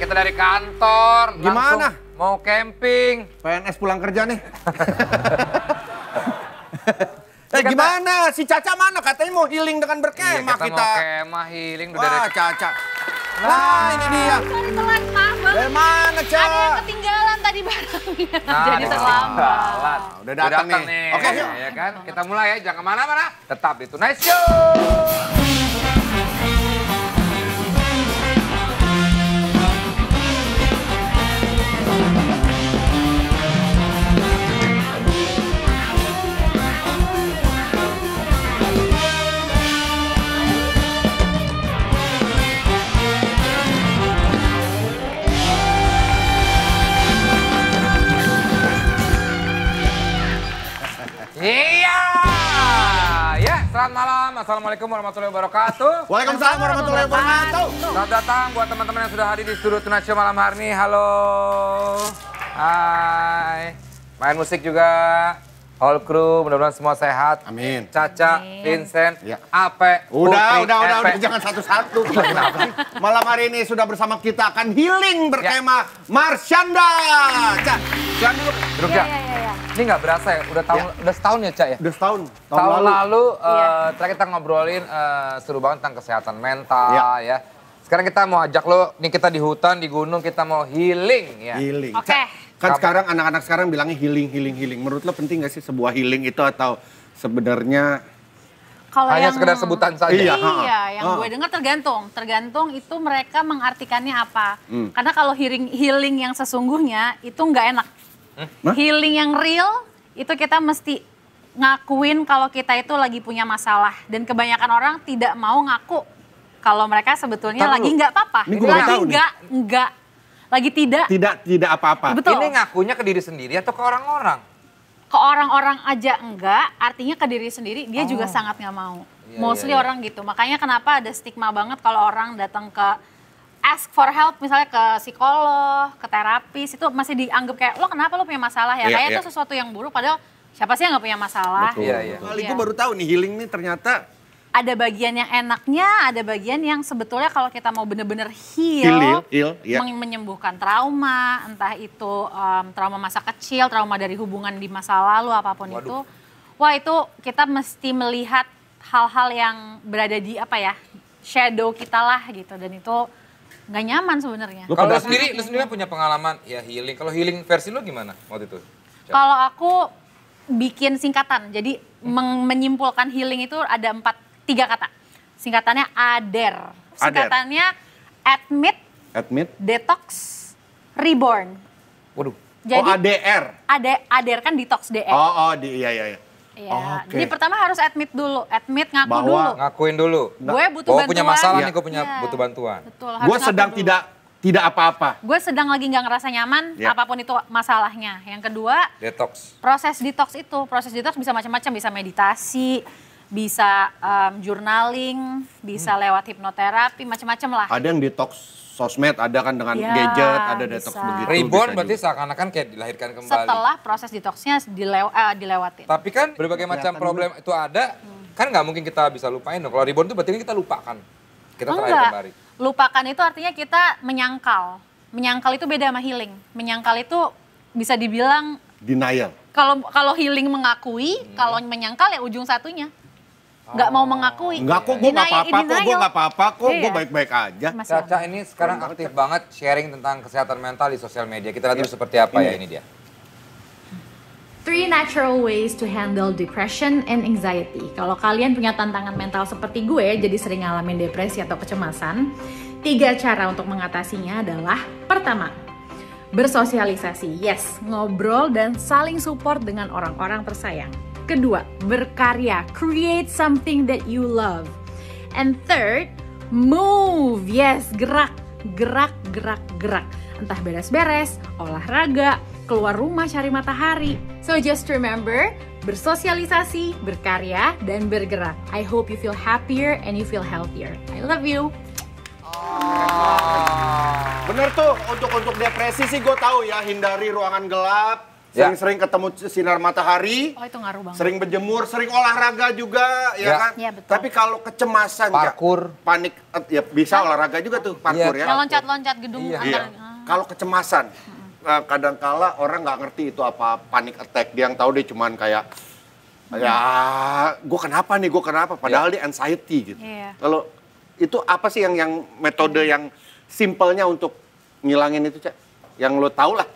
kita dari kantor. Gimana? Mau camping. PNS pulang kerja nih. Gimana? Si Caca mana? Katanya mau healing dengan berkemah kita. Mau kemah healing. Wah, Caca. Nah, ini dia. Sorry telat, maaf banget. Dari mana, Caca? Ada yang ketinggalan tadi barangnya. Nah, jadi terlambat. Udah datang nih. Oke, ya kan? Kita mulai ya, jangan kemana-mana. Tetap di Tonight Show. Iya, ya selamat malam. Assalamualaikum warahmatullahi wabarakatuh. Waalaikumsalam warahmatullahi wabarakatuh. Selamat datang buat teman-teman yang sudah hadir di studio Tonight Show malam hari ini. Halo, hai. Main musik juga, whole crew, mudah-mudahan semua sehat. Amin. Caca, Vincent, ya. Ape, Udah, Putri, jangan satu-satu. Malam hari ini sudah bersama kita akan healing berkemah Marsyanda. Cak, silakan dulu. Duduk, Cak. Ini nggak berasa ya, udah setahun ya, Cak ya? Udah setahun. Tahun lalu terakhir kita ngobrolin seru banget tentang kesehatan mental ya. Sekarang kita mau ajak lo, nih kita di hutan, di gunung, kita mau healing ya. Healing. Oke. Kan sekarang anak-anak sekarang bilangnya healing. Menurut lo penting nggak sih sebuah healing itu atau sebenarnya Kalau hanya yang sekedar sebutan saja? Iya, yang gue dengar tergantung itu mereka mengartikannya apa. Karena kalau healing yang sesungguhnya itu nggak enak. Healing yang real itu kita mesti ngakuin kalau kita itu lagi punya masalah. Dan kebanyakan orang tidak mau ngaku kalau mereka sebetulnya lagi nggak apa-apa. Lagi tidak apa-apa. Betul. Ini ngakunya ke diri sendiri atau ke orang-orang? Ke orang-orang aja enggak, artinya ke diri sendiri dia juga sangat nggak mau. Mostly orang gitu. Makanya kenapa ada stigma banget kalau orang datang ke ask for help, misalnya ke psikolog, ke terapis, itu masih dianggap kayak, lo kenapa lo punya masalah ya? Kayak itu sesuatu yang buruk, padahal siapa sih yang nggak punya masalah? Betul. Kali gue baru tahu nih healing nih ternyata ada bagian yang enaknya, ada bagian yang sebetulnya kalau kita mau bener-bener heal, menyembuhkan trauma, entah itu trauma masa kecil, trauma dari hubungan di masa lalu, apapun itu. Wah, itu kita mesti melihat hal-hal yang berada di shadow kita lah gitu, dan itu nggak nyaman sebenarnya. Kalau lu sendiri punya pengalaman ya healing. Kalau healing versi lu gimana waktu itu? Kalau aku bikin singkatan, jadi menyimpulkan healing itu ada 3 kata. Singkatannya ADER. Singkatannya admit, detox, reborn. Waduh. Jadi, ADR. ADER kan detox, DR. Iya. Iya. Jadi pertama harus admit dulu, dulu. Ngakuin dulu. Gue butuh bantuan. Punya masalah nih, gue butuh bantuan. Betul. Gue sedang tidak apa-apa. Gue sedang lagi nggak ngerasa nyaman, apapun itu masalahnya. Yang kedua, detox. Proses detox bisa macam-macam, bisa meditasi, bisa journaling, bisa lewat hipnoterapi, macam-macam lah. Ada yang detox sosmed, ada kan dengan gadget, ada detox begitu. Reborn berarti seakan-akan kayak dilahirkan kembali. Setelah proses detoxnya dilewatin. Tapi kan berbagai macam problem itu ada, kan nggak mungkin kita bisa lupain dong. Kalau reborn itu berarti kita lupakan. Kita terakhir kembali. Lupakan itu artinya kita menyangkal. Menyangkal itu beda sama healing. Menyangkal itu bisa dibilang denial. Kalau healing mengakui, kalau menyangkal ya ujung satunya. Nggak mau mengakui. Enggak kok, gue nggak apa-apa kok, gue baik-baik aja. Caca ini sekarang aktif banget sharing tentang kesehatan mental di sosial media. Kita lihat dulu seperti apa ya ini dia. 3 natural ways to handle depression and anxiety. Kalau kalian punya tantangan mental seperti gue, jadi sering ngalamin depresi atau kecemasan, 3 cara untuk mengatasinya adalah: pertama, bersosialisasi. Yes, ngobrol dan saling support dengan orang-orang tersayang. Kedua, berkarya. Create something that you love. And third, move. Yes, gerak. Entah beres-beres, olahraga, keluar rumah cari matahari. So just remember, bersosialisasi, berkarya, dan bergerak. I hope you feel happier and you feel healthier. I love you. Bener tuh, untuk depresi sih gue tahu ya, hindari ruangan gelap, Sering-sering ketemu sinar matahari. Oh itu ngaruh banget. Sering berjemur, sering olahraga juga, ya kan? Iya, betul. Tapi kalau kecemasan, Parkur. panik, ya bisa olahraga juga tuh, parkur ya. Yang loncat-loncat gedung Iya. Iya. Kalau kecemasan, kadangkala orang nggak ngerti itu apa panic attack. Dia yang tahu dia cuman kayak, ya gue kenapa nih, gue kenapa? Padahal dia anxiety gitu. Iya. Kalau itu apa sih yang metode yang simpelnya untuk ngilangin itu, Cak? Yang lo tau lah.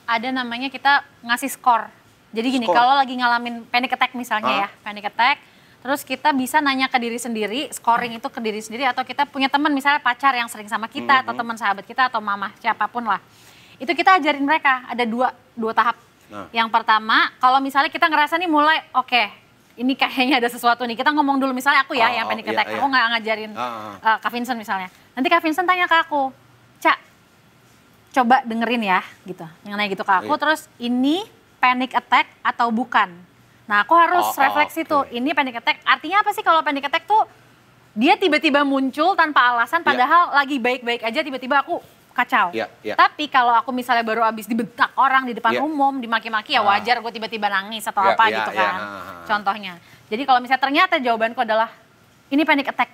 Ada namanya kita ngasih skor. Jadi gini, Skor. kalau lagi ngalamin panic attack misalnya ya, panic attack, terus kita bisa nanya ke diri sendiri, scoring itu ke diri sendiri, atau kita punya teman misalnya pacar yang sering sama kita, atau teman sahabat kita, atau mama, siapapun lah. Itu kita ajarin mereka, ada dua tahap. Yang pertama, kalau misalnya kita ngerasa nih mulai, oke, ini kayaknya ada sesuatu nih, kita ngomong dulu, misalnya aku ya yang panic attack, aku nggak ngajarin Kak Vincent misalnya. Nanti Kak Vincent tanya ke aku, Cak, coba dengerin ya, gitu. Yang nanya gitu ke aku, terus ini panic attack atau bukan? Nah, aku harus refleksi tuh, ini panic attack, artinya apa sih kalau panic attack tuh, dia tiba-tiba muncul tanpa alasan, padahal lagi baik-baik aja, tiba-tiba aku kacau. Tapi kalau aku misalnya baru abis dibentak orang di depan umum, dimaki-maki, ya wajar gue tiba-tiba nangis atau apa gitu kan, contohnya. Jadi kalau misalnya ternyata jawabanku adalah, ini panic attack.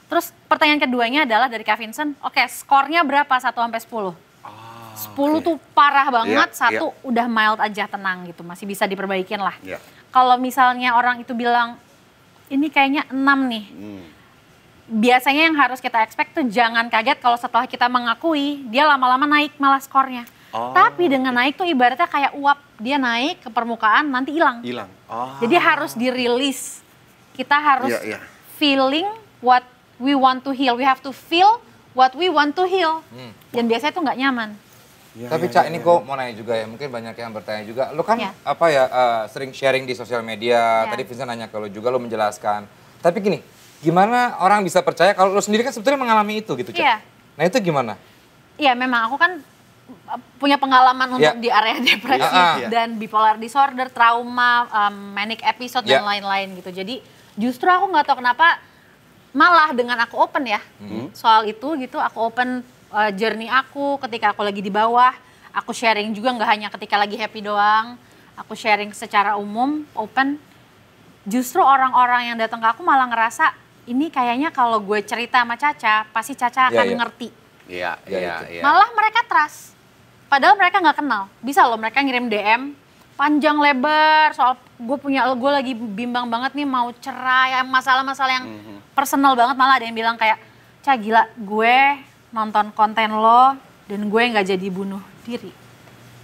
Terus pertanyaan keduanya adalah dari Kak Vincent, oke, skornya berapa 1 sampai 10? 10 tuh parah banget, 1 udah mild aja, tenang gitu, masih bisa diperbaikin lah. Kalau misalnya orang itu bilang, ini kayaknya 6 nih. Biasanya yang harus kita expect tuh jangan kaget kalau setelah kita mengakui, dia lama-lama naik malah skornya. Tapi dengan naik tuh ibaratnya kayak uap, dia naik ke permukaan nanti hilang. Jadi harus dirilis. Kita harus feeling what we want to heal. We have to feel what we want to heal. Dan biasanya tuh nggak nyaman. Tapi Cak, ini kok mau nanya juga ya, mungkin banyak yang bertanya juga. Lo kan sering sharing di sosial media, tadi Vincent nanya ke lo juga, lo menjelaskan. Tapi gini, gimana orang bisa percaya kalau lo sendiri kan sebetulnya mengalami itu gitu, Cak? Nah itu gimana? Iya, memang aku kan punya pengalaman untuk di area depresi dan bipolar disorder, trauma, manic episode dan lain-lain gitu. Jadi justru aku nggak tahu kenapa malah dengan aku open ya soal itu gitu, aku open journey aku ketika aku lagi di bawah, aku sharing juga nggak hanya ketika lagi happy doang, aku sharing secara umum, open. Justru orang-orang yang datang ke aku malah ngerasa ini kayaknya kalau gue cerita sama Caca, pasti Caca akan ngerti. Malah mereka trust, padahal mereka nggak kenal. Bisa loh mereka ngirim DM panjang lebar soal gue lagi bimbang banget nih mau cerai, masalah-masalah yang personal banget, malah ada yang bilang kayak, Ca gila gue nonton konten lo dan gue nggak jadi bunuh diri.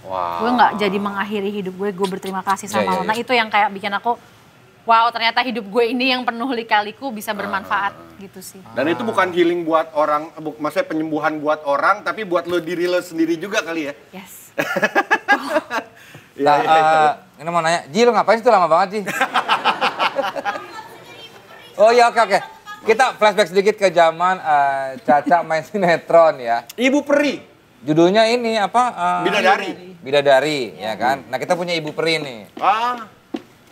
Gue nggak jadi mengakhiri hidup gue berterima kasih sama lo. Nah itu yang kayak bikin aku, wow ternyata hidup gue ini yang penuh lika-liku bisa bermanfaat gitu sih. Dan itu bukan healing buat orang, maksudnya penyembuhan buat orang, tapi buat lo diri lo sendiri juga kali ya? Yes. Ini mau nanya, Ji lo ngapain sih tuh lama banget Ji? Oh iya oke. Kita flashback sedikit ke zaman Caca main sinetron ya. Ibu Peri. Judulnya ini apa? Bidadari, ya kan? Nah kita punya Ibu Peri nih.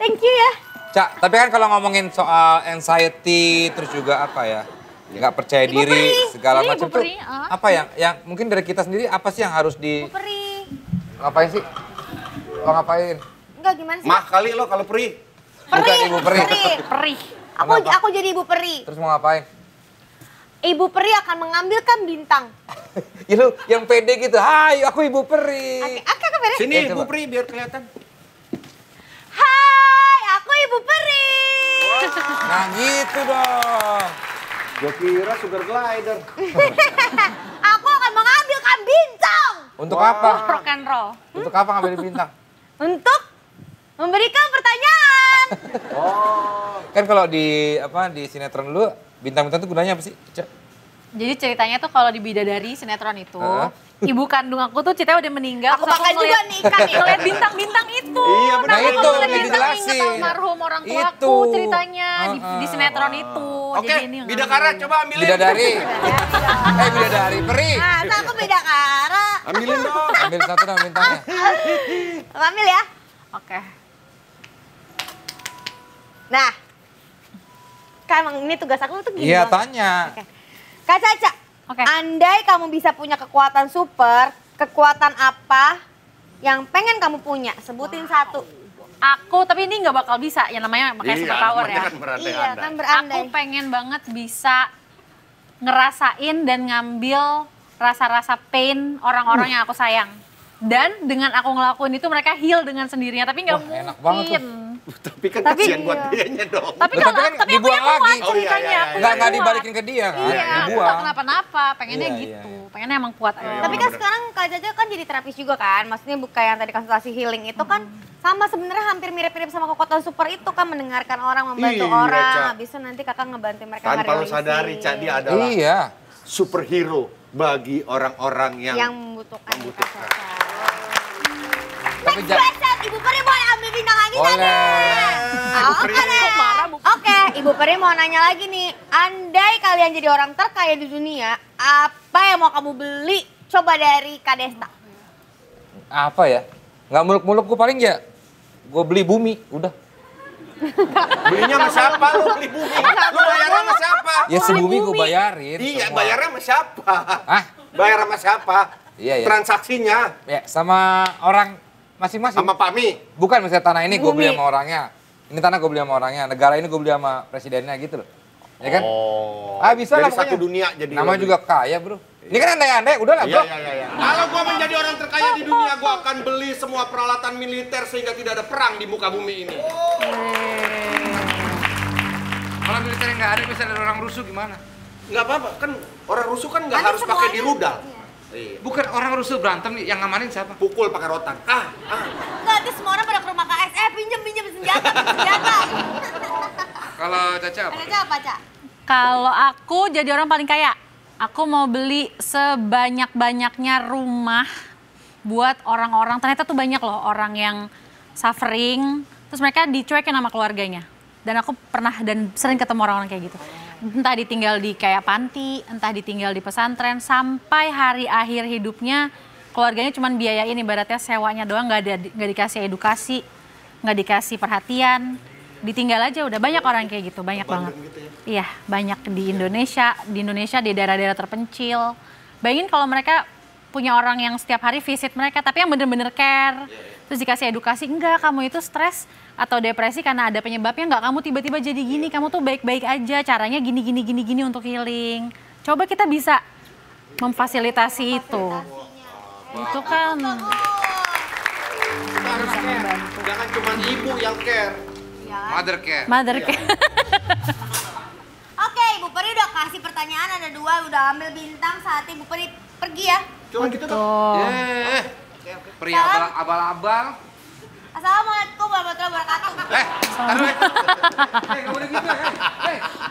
Thank you ya. Cak, tapi kan kalau ngomongin soal anxiety, terus juga apa ya? Nggak percaya diri, segala macam tuh. Apa yang mungkin dari kita sendiri apa sih yang harus di... Ibu Peri. Ngapain sih? Lo ngapain? Enggak gimana sih? Mah kali lo kalau Peri. Bukan Ibu Peri. Peri. Aku jadi Ibu Peri. Terus mau ngapain? Ibu Peri akan mengambilkan bintang. Ya lu yang pede gitu, hai aku Ibu Peri. Oke, Peri. Sini Ibu Peri biar kelihatan. Hai, aku Ibu Peri. Nah gitu dong. Gue kira sugar glider. Aku akan mengambilkan bintang. Untuk apa? Rock and roll. Untuk apa ngambil bintang? Untuk memberikan pertanyaan. Kan kalau di sinetron dulu bintang-bintang itu gunanya apa sih? Cak? Jadi ceritanya tuh kalau di Bidadari sinetron itu, ibu kandung aku tuh ceritanya udah meninggal. Aku pakai juga nih ikan nih. Ngeliat bintang-bintang itu. Iya benar. Nah itu Ngeliat udah bintang dijelasin. inget almarhum orang tuaku Itu. ceritanya di sinetron itu. Oke, Bidakara coba ambilin. Bidadari. Bidadari. Peri. Masa aku Bidakara. Ambilin dong. Ambil satu dong bintangnya. Aku ambil ya. Oke. Nah, kan emang ini tugas aku tuh gini. Iya doang. tanya. Oke. Kak Caca, Oke. andai kamu bisa punya kekuatan super, kekuatan apa yang pengen kamu punya? Sebutin satu. Aku, tapi ini nggak bakal bisa, yang namanya pakai superpower ya. Iya, kan berandai. Aku pengen banget bisa ngerasain dan ngambil rasa-rasa pain orang-orang yang aku sayang. Dan dengan aku ngelakuin itu mereka heal dengan sendirinya, tapi nggak mungkin. Enak banget tuh. Tapi kan kasihan buat dianya dong. Tapi Loh, kalau tapi kan tapi aku dibuang yang kuat lagi. ceritanya. Oh, iya, Nggak dibalikin ke dia kan, Iya, aku dibuang. nggak kenapa-napa, pengennya Iya, gitu. iya. Pengennya emang kuat. Tapi kan sekarang Kak Caca kan jadi terapis juga kan, maksudnya bukan yang tadi konsultasi healing itu kan sama sebenarnya hampir mirip-mirip sama kekuatan super itu kan, mendengarkan orang, membantu Iya, orang, Ca. habis itu nanti kakak ngebantu mereka Tanpa lo ngereleasing. sadari, Cak, dia adalah Iya. superhero bagi orang-orang yang membutuhkan. membutuhkan. Tapi Next question, Ibu Peri boleh ambil bintang lagi nggak boleh. nih? Oke deh. Oke, Ibu Peri mau nanya lagi nih. Andai kalian jadi orang terkaya di dunia, apa yang mau kamu beli? Coba dari Kak Desta. Apa ya? Nggak muluk-muluk, gue paling ya gue beli bumi, udah. Belinya sama siapa? Lu beli bumi? Lu bayarnya sama siapa? Ya sebumi gue bayarin. Iya, semua. bayarnya sama siapa? Hah? Bayar sama siapa? Iya, iya. Transaksinya Ya sama orang masing-masing. sama Pak Mi. Bukan misalnya tanah ini gue beli Bumi. sama orangnya. Ini tanah gue beli sama orangnya. Negara ini gue beli sama presidennya gitu loh. Ya kan? Oh. Ah bisa dari lah pokoknya. satu dunia jadi. Namanya lebih. juga kaya bro. Ini kan andai-andai, udah lah Iya, bro. iya. Kalau gua menjadi orang terkaya di dunia, gua akan beli semua peralatan militer sehingga tidak ada perang di muka bumi ini. Kalau militernya nggak ada, misalnya ada orang rusuh gimana? Nggak apa-apa, kan orang rusuh kan nggak Nanti harus pakai semuanya- di rudal. Iya. Bukan orang rusuh berantem nih, yang ngamanin siapa? Pukul pakai rotan. Nanti semua orang pada ke rumah KS, pinjem senjata, senjata. Kalau Caca apa? Ada apa, Cak? Kalau aku jadi orang paling kaya, aku mau beli sebanyak-banyaknya rumah buat orang-orang. Ternyata tuh banyak loh orang yang suffering, terus mereka dicuekin sama keluarganya. Dan aku pernah dan sering ketemu orang-orang kayak gitu. Entah ditinggal di kayak panti, entah ditinggal di pesantren, sampai hari akhir hidupnya keluarganya cuma biayain ibaratnya sewanya doang, nggak dikasih edukasi, nggak dikasih perhatian. Ditinggal aja udah, banyak orang kayak gitu, banyak banget. Iya, banyak di Indonesia di daerah-daerah terpencil. Bayangin kalau mereka punya orang yang setiap hari visit mereka, tapi yang bener-bener care. Terus dikasih edukasi, enggak kamu itu stres atau depresi karena ada penyebabnya, enggak kamu tiba-tiba jadi gini, kamu tuh baik-baik aja, caranya gini untuk healing. Coba kita bisa memfasilitasi itu. Itu kan Jangan cuma ibu yang care. Mother care. mother care. Oke, Ibu Peri udah kasih pertanyaan, ada 2, udah ambil bintang, saatnya Ibu Peri pergi ya. Cuma gitu dong. Tuh. Pria abal-abal. Assalamualaikum warahmatullahi wabarakatuh. Taruh. Nggak boleh gitu.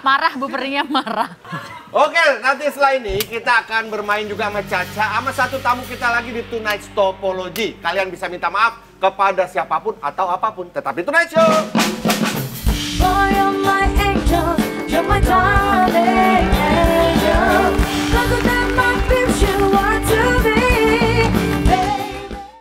Marah, Bu Perinya marah. Oke, nanti setelah ini kita akan bermain juga sama Caca, sama satu tamu kita lagi di Tonight Topology. Kalian bisa minta maaf kepada siapapun atau apapun, tetap di Tonight Show.